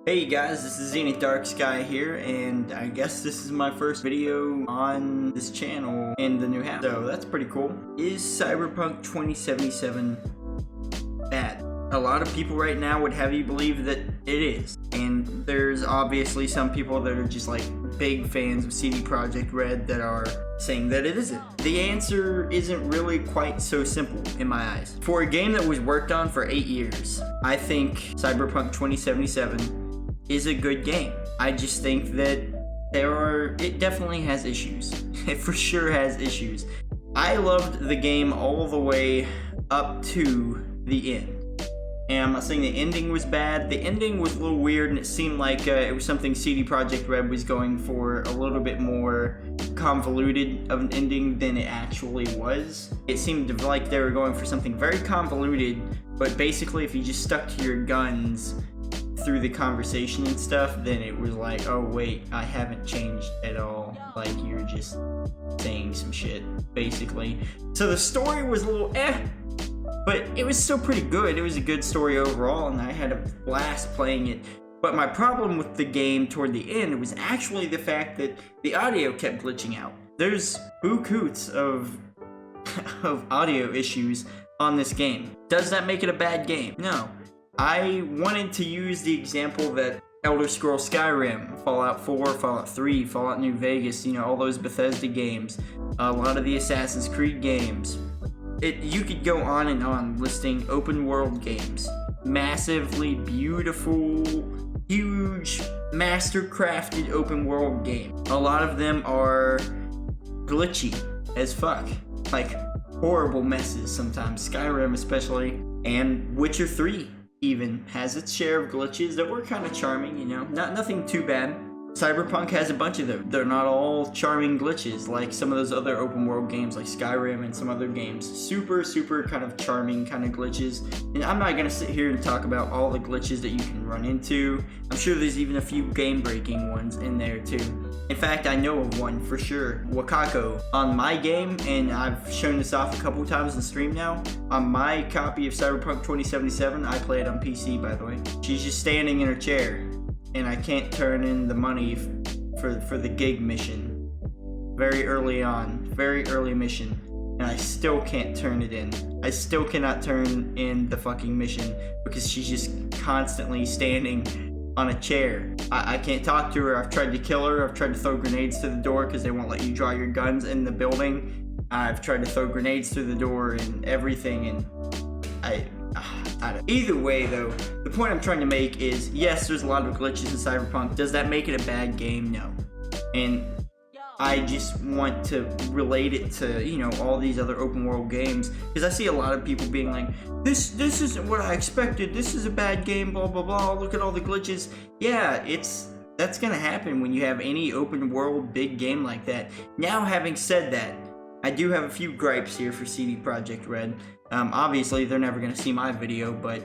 Hey guys, this is Zenith Darksky here, and I guess this is my first video on this channel in the new house, so that's pretty cool. Is Cyberpunk 2077 bad? A lot of people right now would have you believe that it is, and there's obviously some people that are just like big fans of CD Projekt Red that are saying that it isn't. The answer isn't really quite so simple in my eyes. For a game that was worked on for 8 years, I think Cyberpunk 2077 is a good game. I just think that it definitely has issues. It for sure has issues. I loved the game all the way up to the end. And I'm not saying the ending was bad. The ending was a little weird, and it seemed like it was something CD Projekt Red was going for a little bit more convoluted of an ending than it actually was. It seemed like they were going for something very convoluted, but basically if you just stuck to your guns through the conversation and stuff, then it was like, oh wait, I haven't changed at all. Like, you're just saying some shit, basically. So the story was a little but it was still pretty good. It was a good story overall, and I had a blast playing it. But my problem with the game toward the end was actually the fact that the audio kept glitching out. There's bukus of audio issues on this game. Does that make it a bad game? No. I wanted to use the example that Elder Scrolls Skyrim, Fallout 4, Fallout 3, Fallout New Vegas, all those Bethesda games, a lot of the Assassin's Creed games. You could go on and on listing open world games. Massively beautiful, huge, master-crafted open world game. A lot of them are glitchy as fuck. Like, horrible messes sometimes. Skyrim especially. And Witcher 3 even has its share of glitches that were kind of charming, nothing too bad. Cyberpunk has a bunch of them. They're not all charming glitches like some of those other open world games like Skyrim and some other games. Super kind of charming kind of glitches. And I'm not gonna sit here and talk about all the glitches that you can run into. I'm sure there's even a few game breaking ones in there too. In fact, I know of one for sure. Wakako on my game, and I've shown this off a couple times in stream now. On my copy of Cyberpunk 2077, I play it on PC by the way. She's just standing in her chair, and I can't turn in the money for the gig mission. Very early mission, and I still can't turn it in. I still cannot turn in the fucking mission because she's just constantly standing on a chair. I can't talk to her. I've tried to kill her. I've tried to throw grenades to the door because they won't let you draw your guns in the building. I've tried to throw grenades through the door and everything, and I don't. Either way though, the point I'm trying to make is, yes, there's a lot of glitches in Cyberpunk. Does that make it a bad game? No. And I just want to relate it to, all these other open world games, because I see a lot of people being like, this isn't what I expected, this is a bad game, blah blah blah, look at all the glitches. Yeah, that's gonna happen when you have any open world big game like that. Now, having said that, I do have a few gripes here for CD Projekt Red. Obviously they're never gonna see my video, but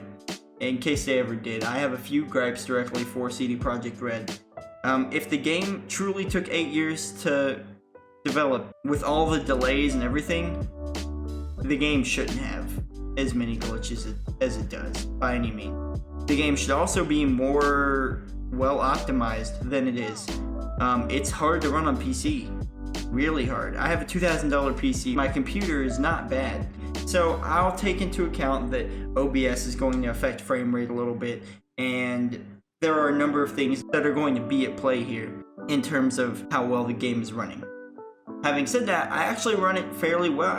in case they ever did, I have a few gripes directly for CD Projekt Red. If the game truly took 8 years to develop, with all the delays and everything, the game shouldn't have as many glitches as it does, by any means. The game should also be more well optimized than it is. It's hard to run on PC, really hard. I have a $2,000 PC. My computer is not bad. So I'll take into account that OBS is going to affect frame rate a little bit, and there are a number of things that are going to be at play here in terms of how well the game is running. Having said that, I actually run it fairly well.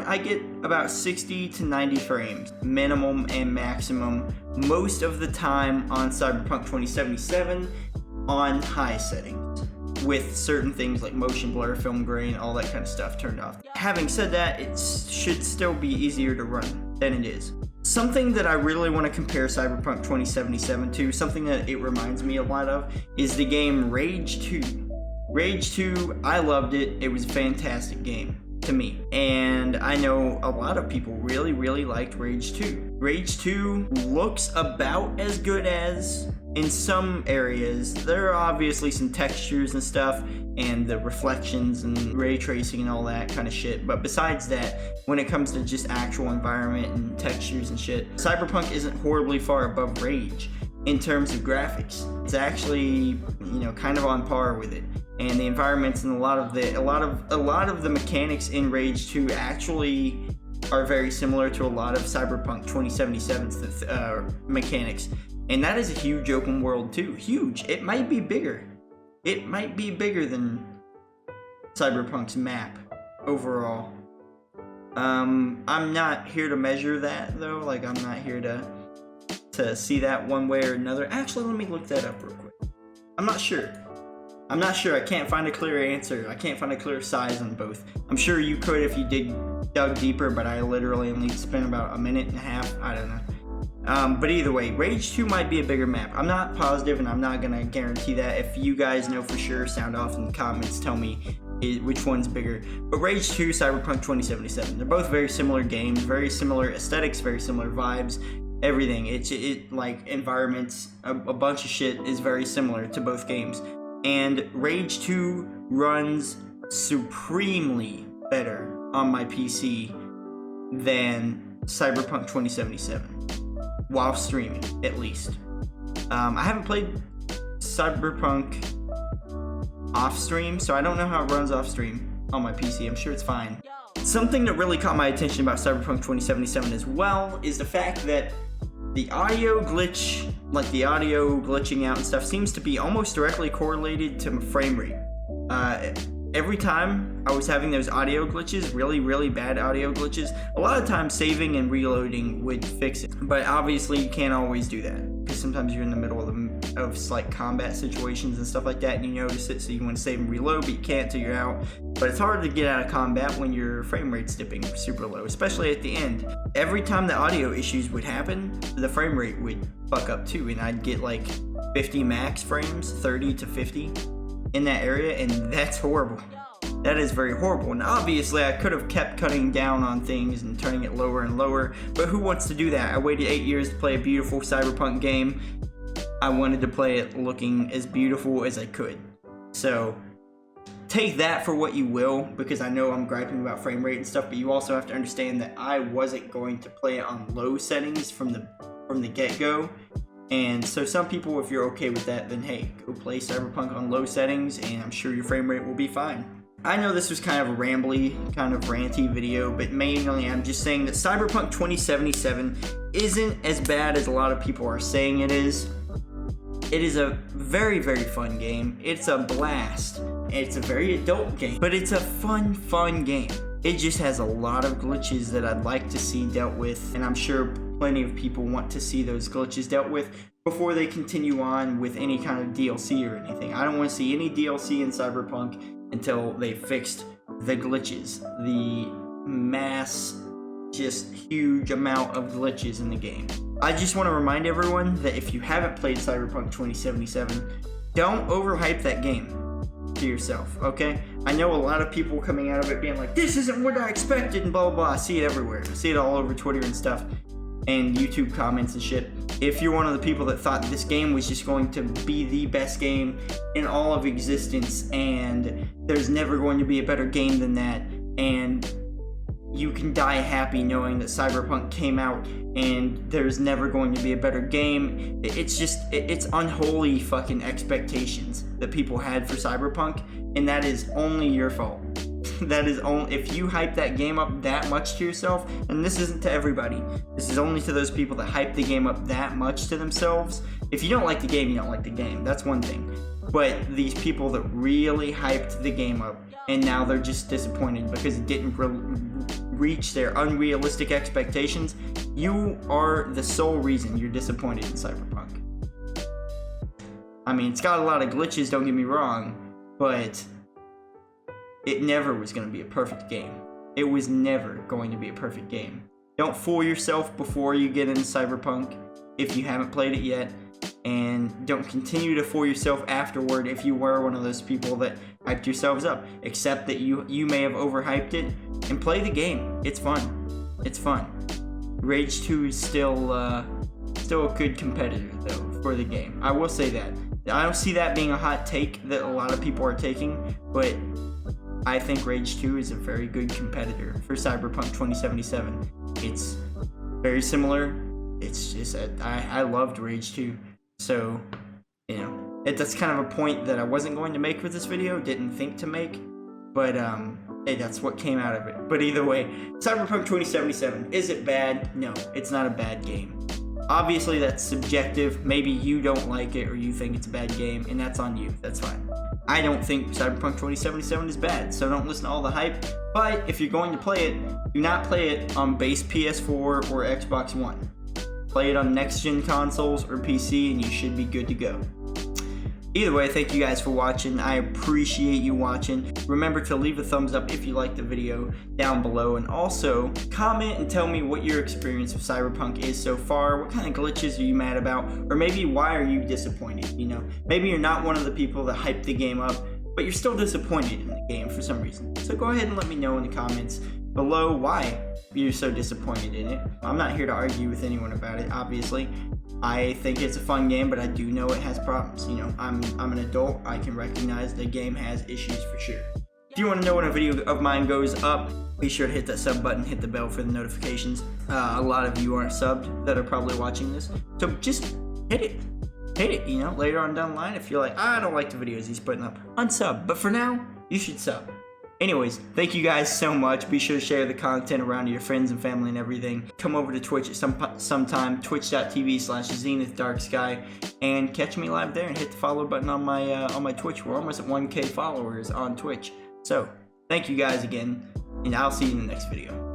I get about 60 to 90 frames, minimum and maximum, most of the time on Cyberpunk 2077 on high settings, with certain things like motion blur, film grain, all that kind of stuff turned off. Having said that, it should still be easier to run than it is. Something that I really want to compare Cyberpunk 2077 to, something that it reminds me a lot of, is the game Rage 2. Rage 2, I loved it. It was a fantastic game to me. And I know a lot of people really liked Rage 2. Rage 2 looks about as good as, in some areas. There are obviously some textures and stuff, and the reflections and ray tracing and all that kind of shit, but besides that, when it comes to just actual environment and textures and shit, Cyberpunk isn't horribly far above Rage. in terms of graphics. It's actually, you know, kind of on par with it. And the environments and a lot of the mechanics in Rage 2 actually are very similar to a lot of Cyberpunk 2077's mechanics. And that is a huge open world too. Huge. It might be bigger. It might be bigger than Cyberpunk's map overall. I'm not here to measure that though. Like, I'm not here to see that one way or another. Actually, let me look that up real quick. I'm not sure. I can't find a clear answer. I can't find a clear size on both. I'm sure you could if you dug deeper, but I literally only spent about a minute and a half. I don't know. But either way, Rage 2 might be a bigger map. I'm not positive, and I'm not gonna guarantee that. If you guys know for sure, sound off in the comments. Tell me which one's bigger. But Rage 2, Cyberpunk 2077. They're both very similar games, very similar aesthetics, very similar vibes. Everything. It like environments, a bunch of shit is very similar to both games. And Rage 2 runs supremely better on my PC than Cyberpunk 2077 while streaming, at least. I haven't played Cyberpunk off stream, so I don't know how it runs off stream on my PC. I'm sure it's fine. Something that really caught my attention about Cyberpunk 2077 as well is the fact that the audio glitch, like the audio glitching out and stuff, seems to be almost directly correlated to frame rate. Every time I was having those audio glitches, really bad audio glitches, a lot of times saving and reloading would fix it. But obviously you can't always do that, because sometimes you're in the middle of like combat situations and stuff like that, and you notice it, so you want to save and reload, but you can't till you're out. But it's hard to get out of combat when your frame rate's dipping super low, especially at the end. Every time the audio issues would happen, the frame rate would fuck up too, and I'd get like 50 max frames, 30 to 50 in that area, and that's horrible. That is very horrible. And obviously I could have kept cutting down on things and turning it lower and lower, but who wants to do that? I waited 8 years to play a beautiful Cyberpunk game. I wanted to play it looking as beautiful as I could. So take that for what you will, because I know I'm griping about frame rate and stuff, but you also have to understand that I wasn't going to play it on low settings from the get-go. And so some people, if you're okay with that, then hey, go play Cyberpunk on low settings and I'm sure your frame rate will be fine. I know this was kind of a rambly, kind of ranty video, but mainly I'm just saying that Cyberpunk 2077 isn't as bad as a lot of people are saying it is. It is a very fun game. It's a blast. It's a very adult game, but it's a fun game. It just has a lot of glitches that I'd like to see dealt with, and I'm sure plenty of people want to see those glitches dealt with before they continue on with any kind of DLC or anything. I don't want to see any DLC in Cyberpunk until they fixed the glitches. The mass, just huge amount of glitches in the game. I just want to remind everyone that if you haven't played Cyberpunk 2077, don't overhype that game to yourself, okay? I know a lot of people coming out of it being like, this isn't what I expected and blah blah blah. I see it everywhere. I see it all over Twitter and stuff and YouTube comments and shit. If you're one of the people that thought this game was just going to be the best game in all of existence and there's never going to be a better game than that, and you can die happy knowing that Cyberpunk came out and there's never going to be a better game, it's unholy fucking expectations that people had for Cyberpunk, and that is only your fault. That is only, if you hype that game up that much to yourself, and this isn't to everybody, this is only to those people that hype the game up that much to themselves. If you don't like the game, you don't like the game, that's one thing. But these people that really hyped the game up, and now they're just disappointed because it didn't reach their unrealistic expectations, you are the sole reason you're disappointed in Cyberpunk. I mean, it's got a lot of glitches, don't get me wrong, but it never was going to be a perfect game. It was never going to be a perfect game. Don't fool yourself before you get into Cyberpunk if you haven't played it yet, and don't continue to fool yourself afterward if you were one of those people that hyped yourselves up. Accept that you may have overhyped it and play the game. It's fun. It's fun. Rage 2 is still a good competitor though for the game. I will say that. I don't see that being a hot take that a lot of people are taking, but I think Rage 2 is a very good competitor for Cyberpunk 2077. It's very similar. It's just I loved Rage 2. So, you know, that's kind of a point that I wasn't going to make with this video, didn't think to make, but hey, that's what came out of it. But either way, Cyberpunk 2077, is it bad? No, it's not a bad game. Obviously, that's subjective. Maybe you don't like it or you think it's a bad game, and that's on you. That's fine. I don't think Cyberpunk 2077 is bad, so don't listen to all the hype. But if you're going to play it, do not play it on base PS4 or Xbox One. Play it on next-gen consoles or PC, and you should be good to go. Either way, thank you guys for watching. I appreciate you watching. Remember to leave a thumbs up if you liked the video down below, and also comment and tell me what your experience of Cyberpunk is so far. What kind of glitches are you mad about? Or maybe why are you disappointed? You know, maybe you're not one of the people that hype the game up, but you're still disappointed in the game for some reason. So go ahead and let me know in the comments below why you're so disappointed in it. I'm not here to argue with anyone about it, obviously. I think it's a fun game, but I do know it has problems. You know, I'm an adult. I can recognize the game has issues for sure. If you want to know when a video of mine goes up, be sure to hit that sub button, hit the bell for the notifications. A lot of you aren't subbed that are probably watching this, so just hit it. Hit it, you know, later on down the line if you're like, I don't like the videos he's putting up, unsub. But for now, you should sub. Anyways, thank you guys so much. Be sure to share the content around to your friends and family and everything. Come over to Twitch at sometime, twitch.tv/Zenith Darksky, and catch me live there and hit the follow button on my Twitch. We're almost at 1K followers on Twitch. So, thank you guys again, and I'll see you in the next video.